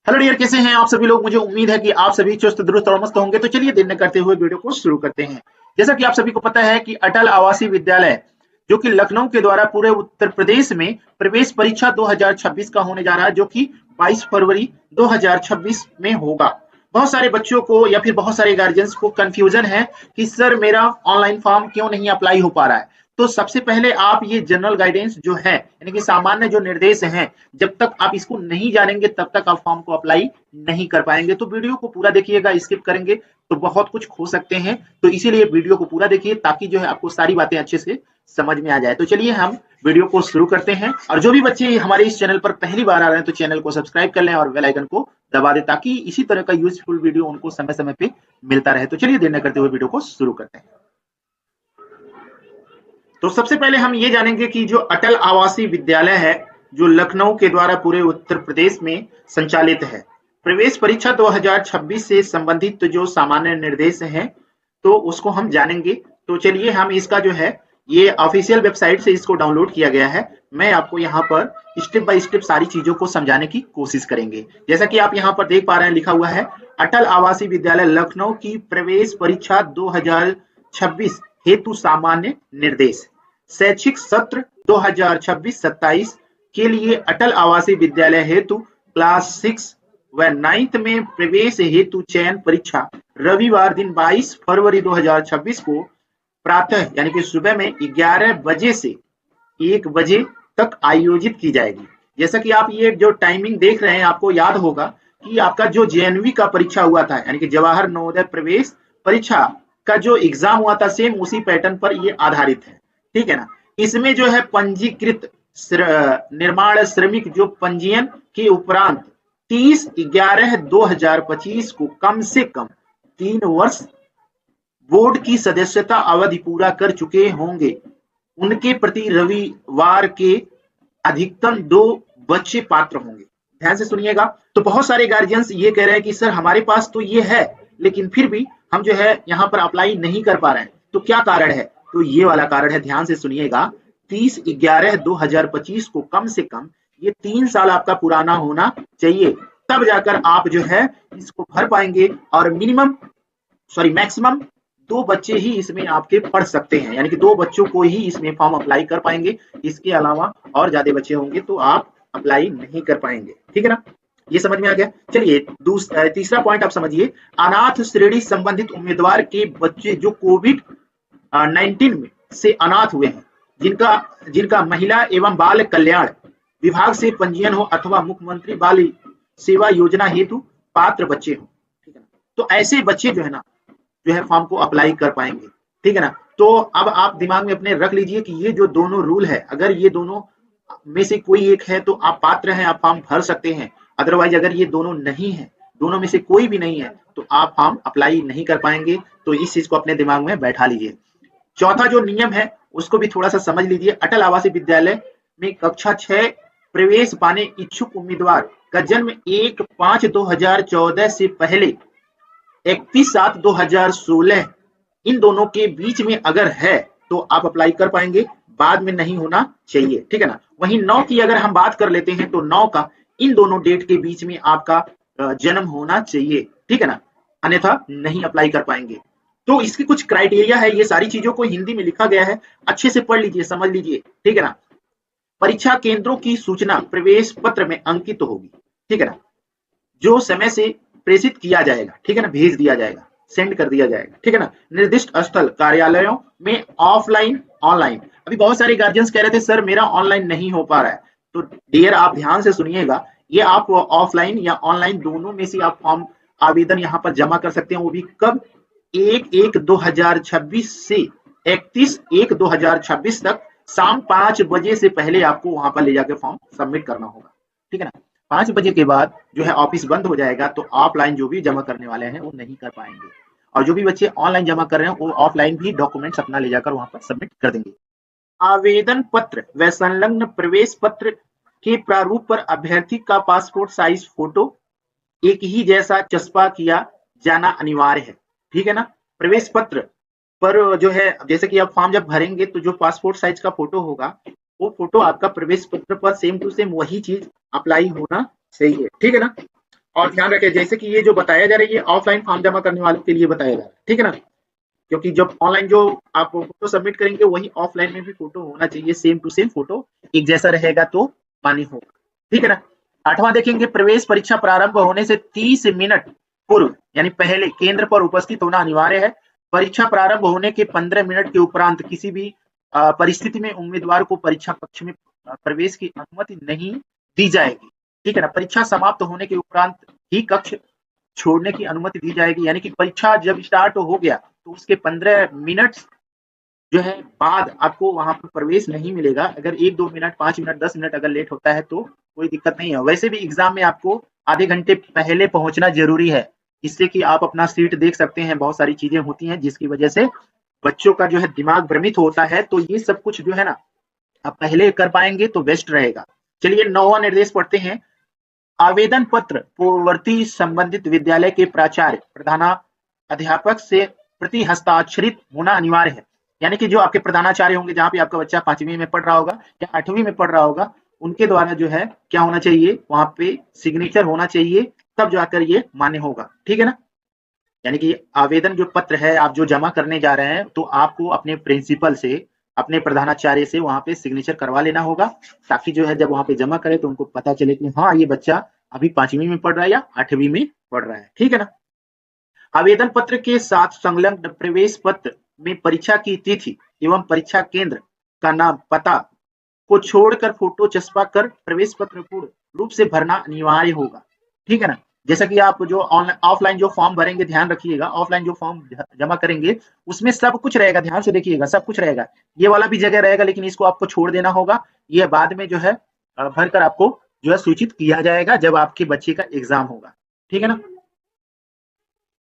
Hello dear, कैसे हैं आप सभी लोग। मुझे उम्मीद है कि आप सभी चुस्त दुरुस्त और मस्त होंगे। तो चलिए देर न करते हुए वीडियो को शुरू करते हैं। जैसा कि आप सभी को पता है कि अटल आवासीय विद्यालय जो कि लखनऊ के द्वारा पूरे उत्तर प्रदेश में प्रवेश परीक्षा 2026 का होने जा रहा है, जो कि 22 फरवरी 2026 में होगा। बहुत सारे बच्चों को या फिर बहुत सारे गार्जियंस को कंफ्यूजन है कि सर मेरा ऑनलाइन फॉर्म क्यों नहीं अप्लाई हो पा रहा है। तो सबसे पहले आप ये जनरल गाइडेंस जो है, यानी कि सामान्य जो निर्देश हैं, जब तक आप इसको नहीं जानेंगे तब तक आप फॉर्म को अप्लाई नहीं कर पाएंगे। तो वीडियो को पूरा देखिएगा, स्किप करेंगे तो बहुत कुछ खो सकते हैं। तो इसीलिए वीडियो को पूरा देखिए ताकि जो है आपको सारी बातें अच्छे से समझ में आ जाए। तो चलिए हम वीडियो को शुरू करते हैं। और जो भी बच्चे हमारे इस चैनल पर पहली बार आ रहे हैं तो चैनल को सब्सक्राइब कर लें और बेल आइकन को दबा दें ताकि इसी तरह का यूजफुल वीडियो उनको समय समय पे मिलता रहे। तो चलिए देर न करते हुए वीडियो को शुरू करते हैं। तो सबसे पहले हम ये जानेंगे कि जो अटल आवासीय विद्यालय है, जो लखनऊ के द्वारा पूरे उत्तर प्रदेश में संचालित है, प्रवेश परीक्षा 2026 से संबंधित जो सामान्य निर्देश हैं, तो उसको हम जानेंगे। तो चलिए हम इसका जो है ये ऑफिशियल वेबसाइट से इसको डाउनलोड किया गया है। मैं आपको यहाँ पर स्टेप बाय स्टेप सारी चीजों को समझाने की कोशिश करेंगे। जैसा कि आप यहाँ पर देख पा रहे हैं, लिखा हुआ है अटल आवासीय विद्यालय लखनऊ की प्रवेश परीक्षा 2026 हेतु सामान्य निर्देश। शैक्षिक सत्र 2026-27 के लिए अटल आवासीय विद्यालय हेतु क्लास 6 व 9th में प्रवेश हेतु चयन परीक्षा रविवार दिन 22 फरवरी 2026 को प्रातः यानी कि सुबह में 11 बजे से 1 बजे तक आयोजित की जाएगी। जैसा कि आप ये जो टाइमिंग देख रहे हैं, आपको याद होगा कि आपका जो जेएनवी का परीक्षा हुआ था, यानी कि जवाहर नवोदय प्रवेश परीक्षा का जो एग्जाम हुआ था, सेम उसी पैटर्न पर ये आधारित है। ठीक है ना। इसमें जो है पंजीकृत निर्माण श्रमिक जो पंजीयन के उपरांत 30/11/2025 को कम से कम 3 वर्ष बोर्ड की सदस्यता अवधि पूरा कर चुके होंगे, उनके प्रति रविवार के अधिकतम 2 बच्चे पात्र होंगे। ध्यान से सुनिएगा। तो बहुत सारे गार्जियंस ये कह रहे हैं कि सर हमारे पास तो ये है, लेकिन फिर भी हम जो है यहाँ पर अप्लाई नहीं कर पा रहे हैं, तो क्या कारण है। तो ये वाला कारण है, ध्यान से सुनिएगा। 30/11/2025 को कम से कम ये 3 साल आपका पुराना होना चाहिए, तब जाकर आप जो है इसको भर पाएंगे। और मैक्सिमम 2 बच्चे ही इसमें आपके पढ़ सकते हैं, यानी कि 2 बच्चों को ही इसमें फॉर्म अप्लाई कर पाएंगे। इसके अलावा और ज्यादा बच्चे होंगे तो आप अप्लाई नहीं कर पाएंगे। ठीक है ना, ये समझ में आ गया। चलिए तीसरा पॉइंट आप समझिए। अनाथ श्रेणी संबंधित उम्मीदवार के बच्चे जो कोविड-19 में से अनाथ हुए हैं, जिनका महिला एवं बाल कल्याण विभाग से पंजीयन हो अथवा मुख्यमंत्री बाल सेवा योजना हेतु पात्र बच्चे हो। ठीक है ना, तो ऐसे बच्चे जो है ना जो है फॉर्म को अप्लाई कर पाएंगे। ठीक है ना। तो अब आप दिमाग में अपने रख लीजिए कि ये जो दोनों रूल है, अगर ये दोनों में से कोई एक है तो आप पात्र हैं, आप फॉर्म भर सकते हैं। अदरवाइज अगर ये दोनों नहीं है, दोनों में से कोई भी नहीं है, तो आप फॉर्म अप्लाई नहीं कर पाएंगे। तो इस चीज को अपने दिमाग में बैठा लीजिए। चौथा जो नियम है उसको भी थोड़ा सा समझ लीजिए। अटल आवासीय विद्यालय में कक्षा 6 प्रवेश पाने इच्छुक उम्मीदवार का जन्म 1/5/2014 से पहले 31/7/2016 इन दोनों के बीच में अगर है तो आप अप्लाई कर पाएंगे, बाद में नहीं होना चाहिए। ठीक है ना। वहीं 9 की अगर हम बात कर लेते हैं तो 9 का इन दोनों डेट के बीच में आपका जन्म होना चाहिए। ठीक है ना, अन्यथा नहीं अप्लाई कर पाएंगे। तो इसकी कुछ क्राइटेरिया है, ये सारी चीजों को हिंदी में लिखा गया है, अच्छे से पढ़ लीजिए, समझ लीजिए। ठीक है ना। परीक्षा केंद्रों की सूचना प्रवेश पत्र में अंकित होगी। ठीक है ना, जो समय से प्रेषित किया जाएगा। ठीक है ना, भेज दिया जाएगा, सेंड कर दिया जाएगा। ठीक है ना। निर्दिष्ट स्थल कार्यालयों में ऑफलाइन ऑनलाइन। अभी बहुत सारे गार्जियंस कह रहे थे सर मेरा ऑनलाइन नहीं हो पा रहा है, तो डियर आप ध्यान से सुनिएगा। ये आप ऑफलाइन या ऑनलाइन दोनों में से आप फॉर्म आवेदन यहाँ पर जमा कर सकते हैं। वो भी कब, 1/1/2026 से 31/1/2026 तक शाम 5 बजे से पहले आपको वहां पर ले जाकर फॉर्म सबमिट करना होगा। ठीक है ना। 5 बजे के बाद जो है ऑफिस बंद हो जाएगा, तो ऑफलाइन जो भी जमा करने वाले हैं वो नहीं कर पाएंगे, और जो भी बच्चे ऑनलाइन जमा कर रहे हैं वो ऑफलाइन भी डॉक्यूमेंट्स अपना ले जाकर वहां पर सबमिट कर देंगे। आवेदन पत्र व संलग्न प्रवेश पत्र के प्रारूप पर अभ्यर्थी का पासपोर्ट साइज फोटो एक ही जैसा चस्पा किया जाना अनिवार्य है। ठीक है ना। प्रवेश पत्र पर जो है, जैसे कि आप फॉर्म जब भरेंगे तो जो पासपोर्ट साइज का फोटो होगा, वो फोटो आपका प्रवेश पत्र पर सेम टू सेम वही चीज अप्लाई होना चाहिए। ठीक है ना। और ध्यान रखें जैसे कि ये जो बताया जा रहा है ये ऑफलाइन फॉर्म जमा करने वालों के लिए बताया जा रहा है, ठीक है ना? क्योंकि जब ऑनलाइन जो आप फोटो सबमिट करेंगे वही ऑफलाइन में भी फोटो होना चाहिए, सेम टू सेम फोटो एक जैसा रहेगा तो मान्य होगा, ठीक है ना? 8वां देखेंगे, प्रवेश परीक्षा प्रारंभ होने से 30 मिनट पूर्व यानी पहले केंद्र पर उपस्थित होना अनिवार्य है। परीक्षा प्रारंभ होने के 15 मिनट के उपरांत किसी भी परिस्थिति में उम्मीदवार को परीक्षा कक्ष में प्रवेश की अनुमति नहीं दी जाएगी, ठीक है ना? परीक्षा समाप्त होने के उपरांत ही कक्ष छोड़ने की अनुमति दी जाएगी, यानी कि परीक्षा जब स्टार्ट हो गया तो उसके 15 मिनट जो है बाद आपको वहां पर प्रवेश नहीं मिलेगा। अगर 1-2 मिनट, 5 मिनट, 10 मिनट अगर लेट होता है तो कोई दिक्कत नहीं है। वैसे भी एग्जाम में आपको आधे घंटे पहले पहुंचना जरूरी है, इससे कि आप अपना सीट देख सकते हैं। बहुत सारी चीजें होती हैं जिसकी वजह से बच्चों का जो है दिमाग भ्रमित होता है, तो ये सब कुछ जो है ना आप पहले कर पाएंगे तो बेस्ट रहेगा। चलिए 9वां निर्देश पढ़ते हैं। आवेदन पत्र पूर्ववर्ती संबंधित विद्यालय के प्राचार्य प्रधानाध्यापक से प्रति हस्ताक्षरित होना अनिवार्य है। यानी कि जो आपके प्रधानाचार्य होंगे, जहां पे आपका बच्चा 5वीं में पढ़ रहा होगा या 8वीं में पढ़ रहा होगा, उनके द्वारा जो है क्या होना चाहिए, वहां पे सिग्नेचर होना चाहिए, तब जाकर ये मान्य होगा, ठीक है ना? यानी कि आवेदन जो पत्र है आप जो जमा करने जा रहे हैं तो आपको अपने प्रिंसिपल से, अपने प्रधानाचार्य से वहां पे सिग्नेचर करवा लेना होगा, ताकि जो है जब वहां पे जमा करे तो उनको पता चले कि हाँ ये बच्चा अभी 5वीं में पढ़ रहा है या 8वीं में पढ़ रहा है, ठीक है ना? आवेदन पत्र के साथ संलग्न प्रवेश पत्र में परीक्षा की तिथि एवं परीक्षा केंद्र का नाम, पता को छोड़कर फोटो चस्पा कर प्रवेश पत्र पूर्ण रूप से भरना अनिवार्य होगा, ठीक है ना? जैसा कि आप जो ऑफलाइन जो फॉर्म भरेंगे, ध्यान रखिएगा, ऑफलाइन जो फॉर्म जमा करेंगे उसमें सब कुछ रहेगा, ध्यान से देखिएगा, सब कुछ रहेगा। ये वाला भी जगह रहेगा लेकिन इसको आपको छोड़ देना होगा। ये बाद में जो है भरकर आपको जो है सूचित किया जाएगा जब आपके बच्चे का एग्जाम होगा, ठीक है ना?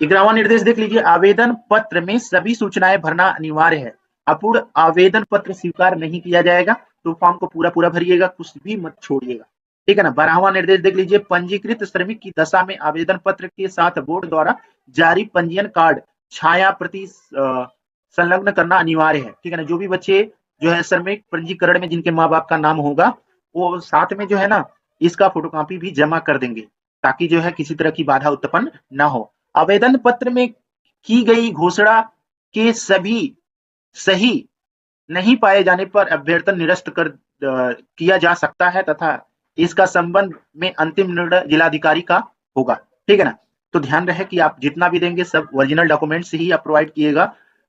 11वां निर्देश देख लीजिए। आवेदन पत्र में सभी सूचनाएं भरना अनिवार्य है। अपूर्ण आवेदन पत्र स्वीकार नहीं किया जाएगा, तो फॉर्म को पूरा पूरा भरिएगा, कुछ भी मत छोड़िएगा, ठीक है ना? 12वां निर्देश देख लीजिए। पंजीकृत श्रमिक की दशा में आवेदन पत्र के साथ बोर्ड द्वारा जारी पंजीयन कार्ड छाया प्रति संलग्न करना अनिवार्य है, ठीक है ना? जो भी बच्चे जो है श्रमिक पंजीकरण में जिनके माँ बाप का नाम होगा वो साथ में जो है ना इसका फोटोकॉपी भी जमा कर देंगे, ताकि जो है किसी तरह की बाधा उत्पन्न ना हो। आवेदन पत्र में की गई घोषणा के सभी सही नहीं पाए जाने पर अभ्यर्थन निरस्त कर किया जा सकता है तथा इसका संबंध में अंतिम निर्णय जिलाधिकारी का होगा, ठीक है ना? तो ध्यान रहे कि आप जितना भी देंगे सब ओरिजिनल डॉक्यूमेंट्स ही आप प्रोवाइड किएगा,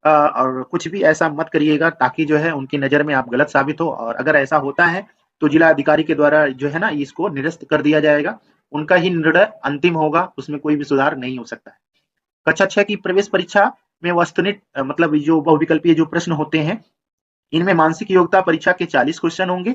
और कुछ भी ऐसा मत करिएगा ताकि जो है उनकी नजर में आप गलत साबित हो, और अगर ऐसा होता है तो जिला अधिकारी के द्वारा जो है ना इसको निरस्त कर दिया जाएगा। उनका ही निर्णय अंतिम होगा, उसमें कोई भी सुधार नहीं हो सकता है। कक्षा 6 की प्रवेश परीक्षा में वस्तुनिष्ठ मतलब जो बहुविकल्पीय जो प्रश्न होते हैं, इनमें मानसिक योग्यता परीक्षा के 40 क्वेश्चन होंगे,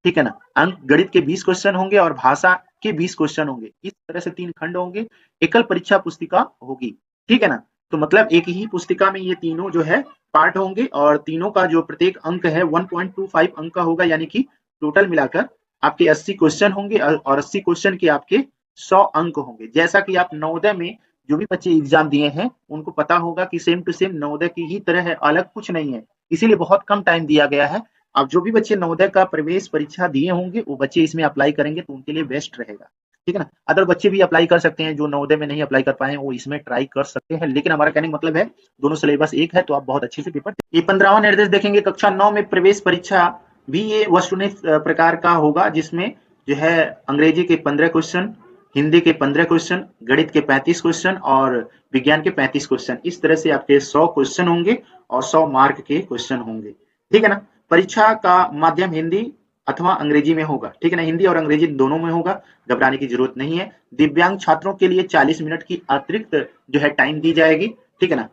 ठीक है ना? अंक गणित के 20 क्वेश्चन होंगे और भाषा के 20 क्वेश्चन होंगे। इस तरह से 3 खंड होंगे। एकल परीक्षा पुस्तिका होगी, ठीक है ना? तो मतलब एक ही पुस्तिका में ये तीनों जो है पार्ट होंगे और तीनों का जो प्रत्येक अंक है 1.25 अंक का होगा, यानी कि टोटल मिलाकर आपके 80 क्वेश्चन होंगे और 80 क्वेश्चन के आपके 100 अंक होंगे। जैसा कि आप नवोदय में जो भी बच्चे एग्जाम दिए हैं उनको पता होगा कि सेम टू सेम नवोदय की ही तरह है, अलग कुछ नहीं है, इसीलिए बहुत कम टाइम दिया गया है। अब जो भी बच्चे नवोदय का प्रवेश परीक्षा दिए होंगे वो बच्चे इसमें अप्लाई करेंगे तो उनके लिए बेस्ट रहेगा, ठीक है ना? अदर बच्चे भी अप्लाई कर सकते हैं, जो नवोदय में नहीं अप्लाई कर पाए वो इसमें ट्राई कर सकते हैं, लेकिन हमारा कहने का मतलब है दोनों सिलेबस एक है तो आप बहुत अच्छे से पेपर। ये 15वां निर्देश देखेंगे। कक्षा 9 में प्रवेश परीक्षा भी ये वस्तुनिष्ठ प्रकार का होगा, जिसमें जो है अंग्रेजी के 15 क्वेश्चन, हिंदी के 15 क्वेश्चन, गणित के 35 क्वेश्चन और विज्ञान के 35 क्वेश्चन। इस तरह से आपके 100 क्वेश्चन होंगे और 100 मार्क के क्वेश्चन होंगे, ठीक है ना? परीक्षा का माध्यम हिंदी अथवा अंग्रेजी में होगा, ठीक है ना? हिंदी और अंग्रेजी दोनों में होगा, घबराने की जरूरत नहीं है। दिव्यांग छात्रों के लिए 40 मिनट की अतिरिक्त जो है टाइम दी जाएगी, ठीक है ना?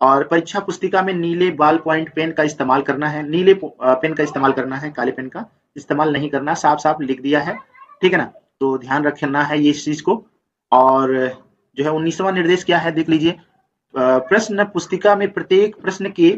और परीक्षा पुस्तिका में नीले बॉल पॉइंट पेन का इस्तेमाल करना है, नीले पेन का इस्तेमाल करना है, काले पेन का इस्तेमाल नहीं करना, साफ साफ लिख दिया है, ठीक है ना? तो ध्यान रखना है ये इस चीज को। और जो है 19वां निर्देश क्या है देख लीजिए। प्रश्न पुस्तिका में प्रत्येक प्रश्न के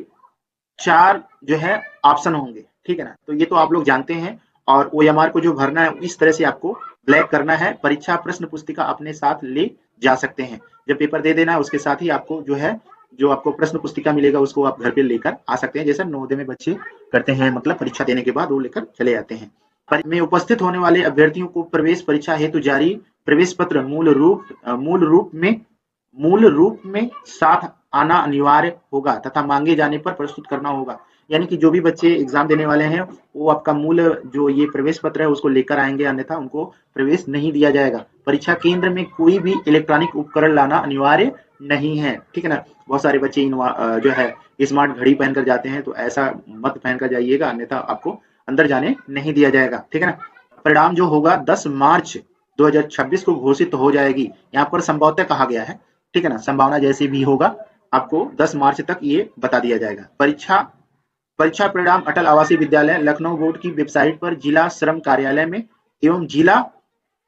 4 जो है ऑप्शन होंगे, ठीक है ना? तो ये तो आप लोग जानते हैं, और OMR को जो भरना है इस तरह से आपको ब्लैक करना है। परीक्षा प्रश्न पुस्तिका अपने साथ ले जा सकते हैं, जब पेपर दे देना है उसके साथ ही आपको जो है जो आपको प्रश्न पुस्तिका मिलेगा उसको आप घर पे लेकर आ सकते हैं, जैसा नवोदय में बच्चे करते हैं, मतलब परीक्षा देने के बाद वो लेकर चले जाते हैं। में उपस्थित होने वाले अभ्यर्थियों को प्रवेश परीक्षा हेतु जारी प्रवेश पत्र मूल रूप में साथ आना अनिवार्य होगा तथा मांगे जाने पर प्रस्तुत करना होगा। यानी कि जो भी बच्चे एग्जाम देने वाले हैं वो आपका मूल जो ये प्रवेश पत्र है उसको लेकर आएंगे, अन्यथा उनको प्रवेश नहीं दिया जाएगा। परीक्षा केंद्र में कोई भी इलेक्ट्रॉनिक उपकरण लाना अनिवार्य नहीं है, ठीक है ना। बहुत सारे बच्चे जो है स्मार्ट घड़ी पहनकर जाते हैं, तो ऐसा मत पहनकर जाइएगा, अन्यथा आपको अंदर जाने नहीं दिया जाएगा, ठीक है ना। परिणाम जो होगा 10 मार्च 2026 को घोषित हो जाएगी। यहाँ पर संभवतः कहा गया है, ठीक है ना, संभावना जैसे भी होगा आपको 10 मार्च तक ये बता दिया जाएगा। परीक्षा परिणाम अटल आवासीय विद्यालय लखनऊ बोर्ड की वेबसाइट पर जिला श्रम कार्यालय में एवं जिला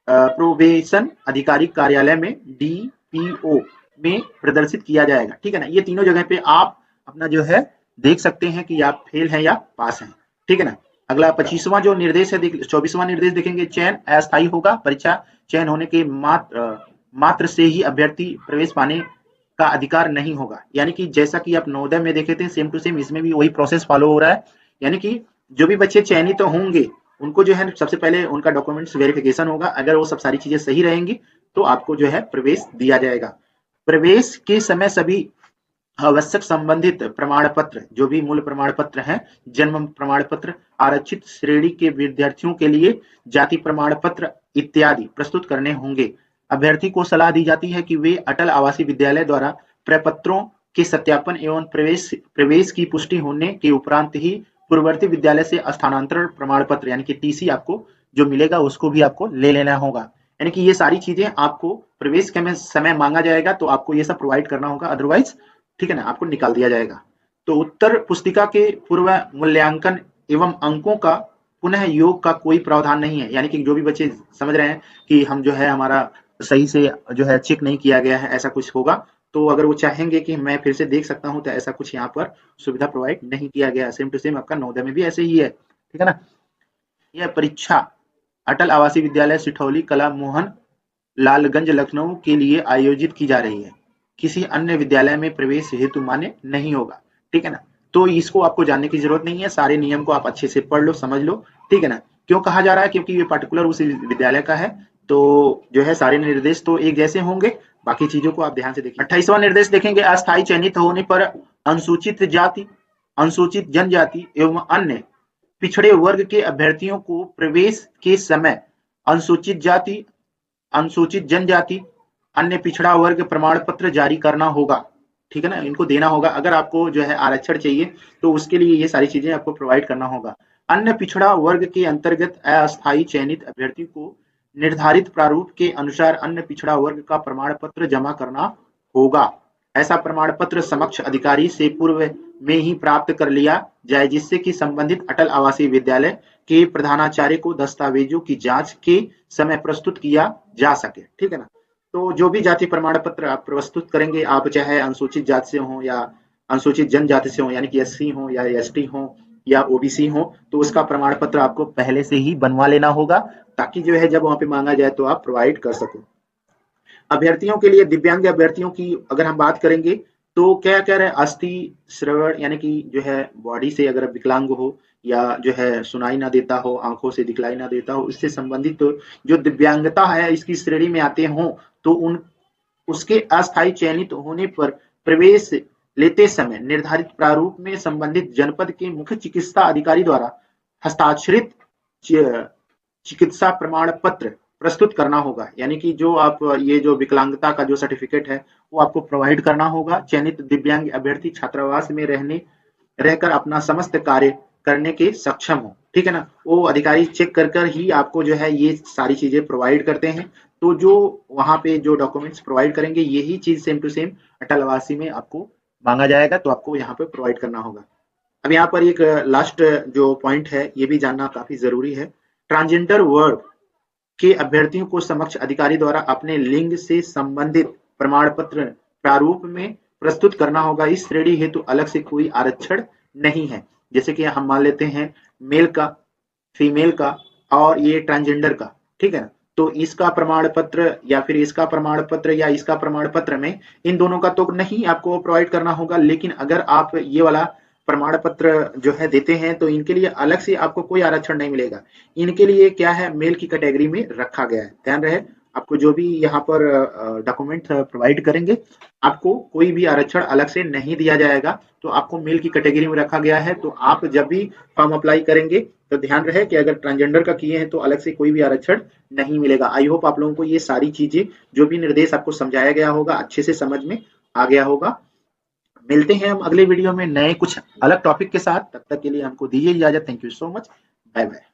प्रोबेशन अधिकारी कार्यालय में DPO में प्रदर्शित किया जाएगा, ठीक है ना। ये तीनों जगह पे आप अपना जो है देख सकते हैं कि आप फेल हैं या पास हैं, ठीक है ना। अगला 25वां जो निर्देश है 24वां निर्देश देखेंगे, चयन अस्थायी होगा। परीक्षा चयन होने के मात्र से ही अभ्यर्थी प्रवेश पाने का अधिकार नहीं होगा। यानी कि जैसा कि आप नवोदय में देखे थे सेम टू सेम इसमें भी वही प्रोसेस फॉलो हो रहा है। यानी कि जो भी बच्चे चयनित तो होंगे उनको जो है सबसे पहले उनका डॉक्यूमेंट्स वेरिफिकेशन होगा। अगर वो सब सारी चीजें सही रहेंगी तो आपको जो है प्रवेश दिया जाएगा। प्रवेश के समय सभी आवश्यक संबंधित प्रमाण पत्र, जो भी मूल प्रमाण पत्र हैं, जन्म प्रमाण पत्र, आरक्षित श्रेणी के विद्यार्थियों के लिए जाति प्रमाण पत्र इत्यादि प्रस्तुत करने होंगे। अभ्यर्थी को सलाह दी जाती है कि वे अटल आवासीय विद्यालय द्वारा प्रपत्रों के सत्यापन एवं प्रवेश की पुष्टि होने के उपरांत ही पूर्ववर्ती विद्यालय से स्थानांतरण प्रमाण पत्र यानी कि TC आपको जो मिलेगा उसको भी आपको ले लेना होगा। यानी कि ये सारी चीजें आपको प्रवेश के समय मांगा जाएगा तो आपको ये सब प्रोवाइड करना होगा, अदरवाइज ठीक है ना आपको निकाल दिया जाएगा। तो उत्तर पुस्तिका के पूर्व मूल्यांकन एवं अंकों का पुनः योग का कोई प्रावधान नहीं है। यानी कि जो भी बच्चे समझ रहे हैं कि हम जो है हमारा सही से जो है चेक नहीं किया गया है, ऐसा कुछ होगा तो अगर वो चाहेंगे कि मैं फिर से देख सकता हूं तो ऐसा कुछ यहाँ पर सुविधा प्रोवाइड नहीं किया गया। सेम टू सेम आपका नवोदय में भी ऐसे ही है, ठीक है ना। यह परीक्षा अटल आवासीय विद्यालय सिठौली कला मोहन लालगंज लखनऊ के लिए आयोजित की जा रही है, किसी अन्य विद्यालय में प्रवेश हेतु मान्य नहीं होगा, ठीक है ना। तो इसको आपको जानने की जरूरत नहीं है, सारे नियम को आप अच्छे से पढ़ लो, समझ लो, ठीक है ना। क्यों कहा जा रहा है, क्योंकि ये पर्टिकुलर उस विद्यालय का है, तो जो है सारे निर्देश तो एक जैसे होंगे, बाकी चीजों को आप ध्यान से देखिए। 28वां निर्देश देखेंगे, अस्थायी चयनित होने पर अनुसूचित जाति, अनुसूचित जनजाति एवं अन्य पिछड़े वर्ग के अभ्यर्थियों को प्रवेश के समय अनुसूचित जाति, अनुसूचित जनजाति, अन्य पिछड़ा वर्ग प्रमाण पत्र जारी करना होगा, ठीक है ना, इनको देना होगा। अगर आपको जो है आरक्षण चाहिए तो उसके लिए ये सारी चीजें आपको प्रोवाइड करना होगा। अन्य पिछड़ा वर्ग के अंतर्गत अस्थायी चयनित अभ्यर्थी को निर्धारित प्रारूप के अनुसार अन्य पिछड़ा वर्ग का प्रमाण पत्र जमा करना होगा। ऐसा प्रमाण पत्र समक्ष अधिकारी से पूर्व में ही प्राप्त कर लिया जाए, जिससे कि संबंधित अटल आवासीय विद्यालय के प्रधानाचार्य को दस्तावेजों की जांच के समय प्रस्तुत किया जा सके, ठीक है ना। तो जो भी जाति प्रमाण पत्र आप प्रस्तुत करेंगे, आप चाहे अनुसूचित जाति से हो या अनुसूचित जनजाति से हो, यानी कि SC हो या ST हो या OBC हो, तो उसका प्रमाण पत्र आपको पहले से ही बनवा लेना होगा, ताकि जो है जब वहां पे मांगा जाए तो आप प्रोवाइड कर सको। अभ्यर्थियों के लिए, दिव्यांग अभ्यर्थियों की अगर हम बात करेंगे तो क्या कह रहे हैं, अस्थि श्रवण यानी कि जो है बॉडी से अगर विकलांग हो या जो है सुनाई ना देता हो, आंखों से दिखलाई ना देता हो, इससे संबंधित तो जो दिव्यांगता है इसकी श्रेणी में आते हों तो उसके अस्थायी चयनित होने पर प्रवेश लेते समय निर्धारित प्रारूप में संबंधित जनपद के मुख्य चिकित्सा अधिकारी द्वारा हस्ताक्षरित चिकित्सा प्रमाण पत्र प्रस्तुत करना होगा। यानी कि जो आप ये जो विकलांगता का जो सर्टिफिकेट है वो आपको प्रोवाइड करना होगा। चयनित दिव्यांग अभ्यर्थी छात्रावास में रहकर अपना समस्त कार्य करने के सक्षम हो, ठीक है ना। वो अधिकारी चेक कर ही आपको जो है ये सारी चीजें प्रोवाइड करते हैं। तो जो वहां पे जो डॉक्यूमेंट्स प्रोवाइड करेंगे यही चीज सेम टू सेम अटल आवासीय में आपको मांगा जाएगा, तो आपको यहाँ पे प्रोवाइड करना होगा। अब यहाँ पर एक लास्ट जो पॉइंट है ये भी जानना काफी जरूरी है। ट्रांसजेंडर वर्ग के अभ्यर्थियों को समक्ष अधिकारी द्वारा अपने लिंग से संबंधित प्रमाण पत्र प्रारूप में प्रस्तुत करना होगा। इस श्रेणी हेतु अलग से कोई आरक्षण नहीं है। जैसे कि हम मान लेते हैं मेल का, फीमेल का और ये ट्रांसजेंडर का, ठीक है ना। तो इसका प्रमाण पत्र या फिर इसका प्रमाण पत्र या इसका प्रमाण पत्र में इन दोनों का तो नहीं आपको प्रोवाइड करना होगा। लेकिन अगर आप ये वाला प्रमाण पत्र जो है देते हैं, तो इनके लिए अलग से आपको कोई आरक्षण नहीं मिलेगा। इनके लिए क्या है, मेल की कैटेगरी में रखा गया है। ध्यान रहे, आपको जो भी यहाँ पर डॉक्यूमेंट प्रोवाइड करेंगे, आपको कोई भी आरक्षण अलग से नहीं दिया जाएगा। तो आपको मेल की कैटेगरी में रखा गया है। तो आप जब भी फॉर्म अप्लाई करेंगे तो ध्यान रहे कि अगर ट्रांसजेंडर का किए हैं तो अलग से कोई भी आरक्षण नहीं मिलेगा। आई होप आप लोगों को ये सारी चीजें, जो भी निर्देश आपको समझाया गया होगा, अच्छे से समझ में आ गया होगा। मिलते हैं हम अगले वीडियो में नए कुछ अलग टॉपिक के साथ। तब तक के लिए हमको दीजिए इजाजत। Thank you so much. Bye bye.